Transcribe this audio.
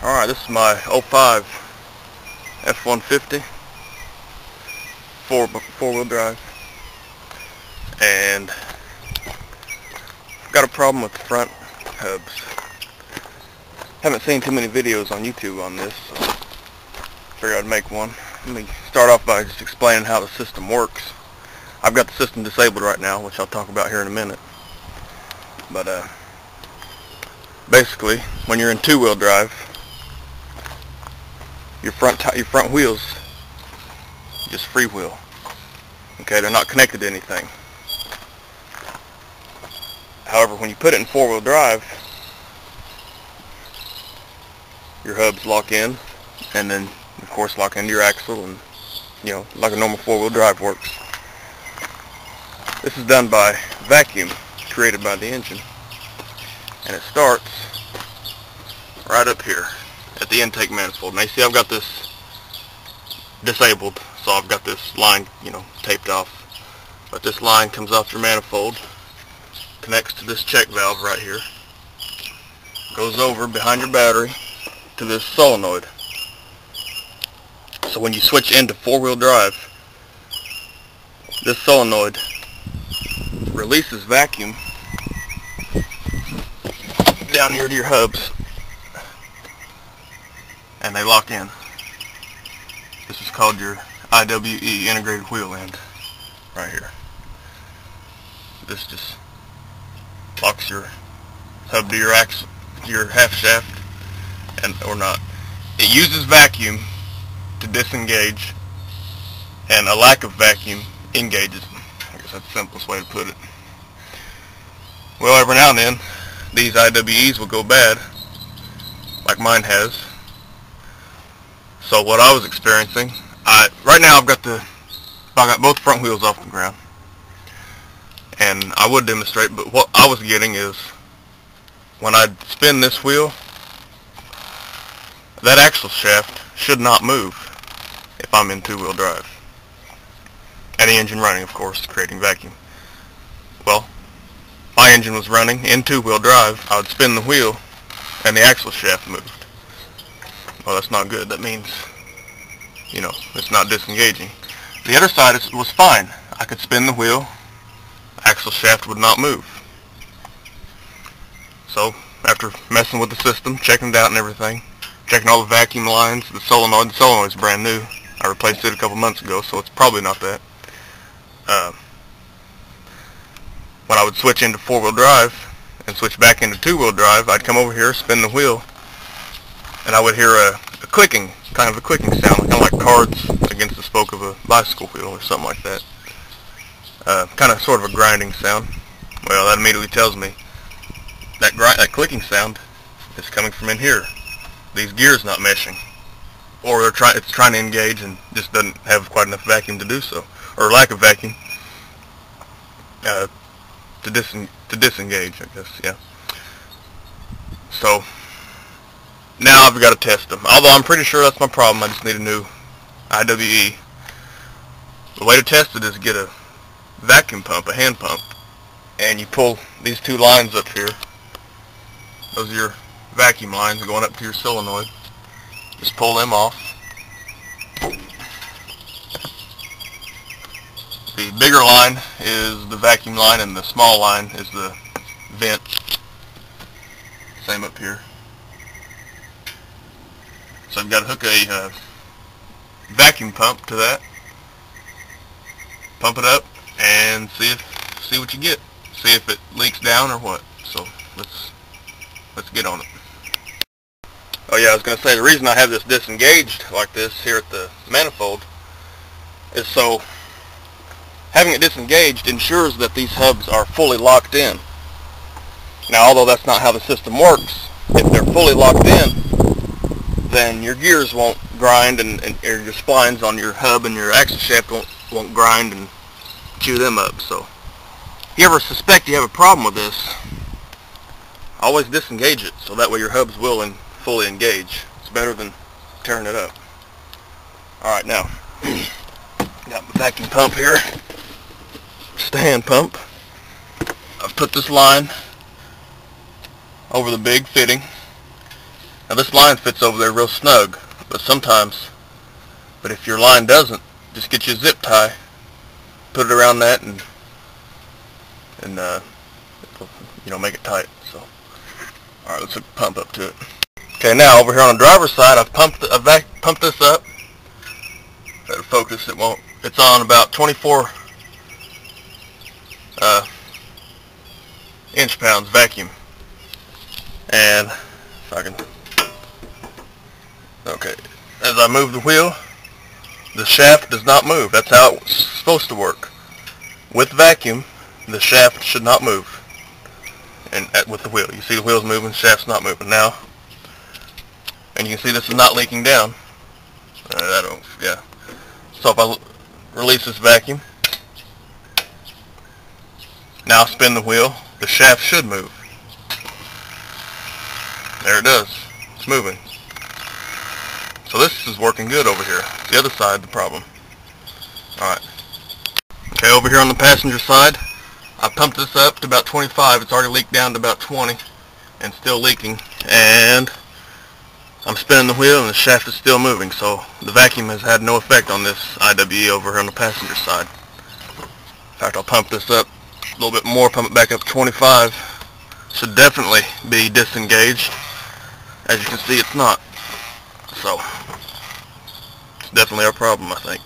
Alright, this is my '05 F-150 four-wheel drive, and I've got a problem with the front hubs. Haven't seen too many videos on YouTube on this, so figured I'd make one. Let me start off by just explaining how the system works. I've got the system disabled right now, which I'll talk about here in a minute. But basically, when you're in two-wheel drive, your front wheels just freewheel. Okay, they're not connected to anything. However, when you put it in four-wheel drive, your hubs lock in, and then of course lock into your axle, and like a normal four-wheel drive works. This is done by vacuum created by the engine, and it starts right up here at the intake manifold. Now you see I've got this disabled, so I've got this line taped off, but this line comes off your manifold, connects to this check valve right here, goes over behind your battery to this solenoid. So when you switch into four-wheel drive, this solenoid releases vacuum down here to your hubs, and they lock in. This is called your IWE, integrated wheel end, right here. This just locks your hub to your axle, your half shaft, or not. It uses vacuum to disengage, and a lack of vacuum engages them. I guess that's the simplest way to put it. Well, every now and then these IWEs will go bad, like mine has. So what I was experiencing, right now I got both front wheels off the ground, and I would demonstrate, but what I was getting is when I spin this wheel, that axle shaft should not move if I'm in two-wheel drive, and the engine running, of course, creating vacuum. Well, my engine was running in two-wheel drive. I would spin the wheel and the axle shaft moved. Well, that's not good. That means it's not disengaging. The other side was fine. I could spin the wheel, axle shaft would not move. So after messing with the system, checking it out and everything, checking all the vacuum lines, the solenoid's brand new. I replaced it a couple months ago, so it's probably not that. When I would switch into four-wheel drive and switch back into two-wheel drive, I'd come over here, spin the wheel, and I would hear a clicking, kind of a clicking sound, kind of like cards against the spoke of a bicycle wheel or something like that. Kind of sort of a grinding sound. Well, that immediately tells me that clicking sound is coming from in here. These gears not meshing, or it's trying to engage and just doesn't have quite enough vacuum to do so, or lack of vacuum to disengage, I guess. Yeah. So now I've got to test them. Although I'm pretty sure that's my problem. I just need a new IWE. The way to test it is get a vacuum pump, a hand pump, and you pull these two lines up here. Those are your vacuum lines going up to your solenoid. Just pull them off. The bigger line is the vacuum line, and the small line is the vent. Same up here. So I've got to hook a vacuum pump to that, pump it up, and see what you get. See if it leaks down or what. So let's get on it. Oh yeah, I was going to say, the reason I have this disengaged like this here at the manifold is so having it disengaged ensures that these hubs are fully locked in. Now, although that's not how the system works, if they're fully locked in, then your gears won't grind, and your splines on your hub and your axle shaft won't grind and chew them up. So if you ever suspect you have a problem with this, always disengage it, so that way your hubs will fully engage. It's better than tearing it up. Alright, now got my vacuum pump here, just a hand pump. I've put this line over the big fitting, Now this line fits over there real snug, but if your line doesn't, just get you a zip tie, put it around that, and make it tight. So, all right, let's hook the pump up to it. Okay, now over here on the driver's side, I've pumped this up. That'll focus. It won't. It's on about 24 inch-pounds vacuum, and if I can. Okay, as I move the wheel, the shaft does not move. That's how it's supposed to work. With vacuum, the shaft should not move. And with the wheel, you see the wheel's moving, the shaft's not moving now. And you can see this is not leaking down. Yeah. So if I release this vacuum, now spin the wheel, the shaft should move. There it does. It's moving. So this is working good over here. The other side, the problem. Alright. Okay, over here on the passenger side, I pumped this up to about 25. It's already leaked down to about 20 and still leaking. And I'm spinning the wheel and the shaft is still moving. So the vacuum has had no effect on this IWE over here on the passenger side. In fact, I'll pump this up a little bit more, pump it back up to 25. Should definitely be disengaged. As you can see, it's not. So, it's definitely our problem, I think.